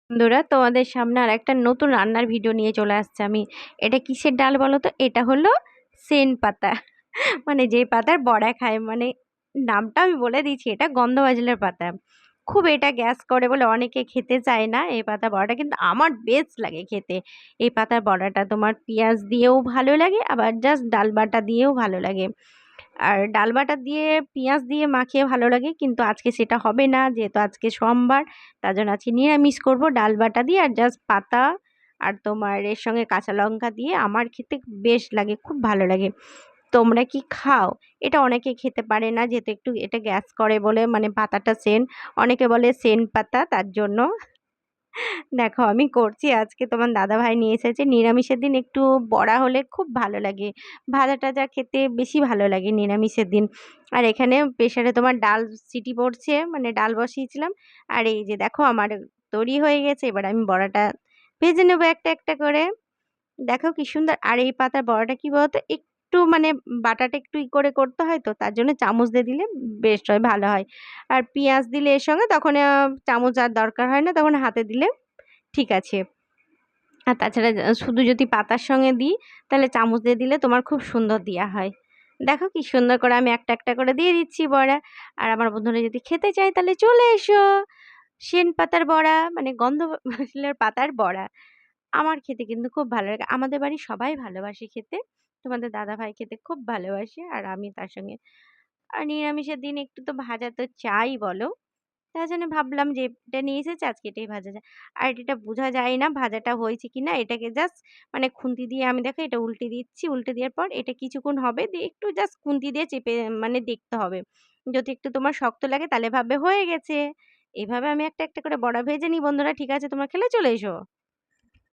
বন্ধুরা, তোমাদের সামনে আর একটা নতুন রান্নার ভিডিও নিয়ে চলে আসছে আমি। এটা কিসের ডাল বলো তো? এটা হলো সেন পাতা। মানে যে পাতার বড়া খায়, মানে নামটা আমি বলে দিচ্ছি, এটা গন্ধবাজলের পাতা। খুব এটা গ্যাস করে বলে অনেকে খেতে চায় না এই পাতা বড়াটা, কিন্তু আমার বেস্ট লাগে খেতে। এই পাতার বড়াটা তোমার পেঁয়াজ দিয়েও ভালো লাগে, আবার জাস্ট ডাল বাটা দিয়েও ভালো লাগে। আর ডাল বাটা দিয়ে পেঁয়াজ দিয়ে মাখিয়ে ভালো লাগে, কিন্তু আজকে সেটা হবে না, যেহেতু আজকে সোমবার। তার জন্য আজকে নিরামিষ করব, ডাল বাটা দিয়ে আর জাস্ট পাতা আর তোমার এর সঙ্গে কাঁচা লঙ্কা দিয়ে আমার খেতে বেশ লাগে, খুব ভালো লাগে। তোমরা কি খাও? এটা অনেকে খেতে পারে না, যেহেতু একটু এটা গ্যাস করে বলে, মানে পাতাটা অনেকে বলে সেন পাতা, তার জন্য। দেখো আমি করছি আজকে, তোমার দাদাভাই নিয়ে এসেছে। নিরামিষের দিন একটু বড়া হলে খুব ভালো লাগে, ভাজা টাজা খেতে বেশি ভালো লাগে নিরামিষের দিন। আর এখানে প্রেসারে তোমার ডাল সিটি পড়ছে, মানে ডাল বসিয়েছিলাম। আর এই যে দেখো আমার তৈরি হয়ে গেছে, এবার আমি বড়াটা ভেজে নেবো একটা একটা করে। দেখো কি সুন্দর। আর এই পাতার বড়াটা কি বলতো, একটু মানে বাটাটা একটু করে করতে হয়, তো তার জন্য চামচ দিয়ে দিলে বেস্ট হয়, ভালো হয়। আর পেঁয়াজ দিলে এর সঙ্গে, তখন চামচ আর দরকার হয় না, তখন হাতে দিলে ঠিক আছে। আর তাছাড়া শুধু যদি পাতার সঙ্গে দিই, তাহলে চামচ দিয়ে দিলে তোমার খুব সুন্দর দেওয়া হয়। দেখো কি সুন্দর করে আমি একটা একটা করে দিয়ে দিচ্ছি বড়া। আর আমার বন্ধুরা যদি খেতে চায় তাহলে চলে এসো। সেন পাতার বড়া মানে গন্ধ মশলার পাতার বড়া আমার খেতে কিন্তু খুব ভালো লাগে। আমাদের বাড়ির সবাই ভালোবাসে খেতে। তোমাদের দাদাভাই খেতে খুব ভালোবাসে, আর আমি তার সঙ্গে। আর নিরামিষের দিন একটু তো ভাজা তো চাই বলো। তাই জন্য ভাবলাম যে এটা নিয়ে এসেছে, আজকে এটাই ভাজা যায়। আর এটা বোঝা যায় না ভাজাটা হয়েছে কিনা, এটাকে জাস্ট মানে খুন্তি দিয়ে আমি দেখো এটা উল্টে দিচ্ছি। উল্টে দেওয়ার পর এটা কিছুক্ষণ হবে, দিয়ে একটু জাস্ট খুন্তি দিয়ে চেপে মানে দেখতে হবে। যদি একটু তোমার শক্ত লাগে তাহলে ভাববে হয়ে গেছে। এভাবে আমি একটা একটা করে বড়া ভেজে নিই বন্ধুরা। ঠিক আছে, তোমরা খেলে চলে এসো।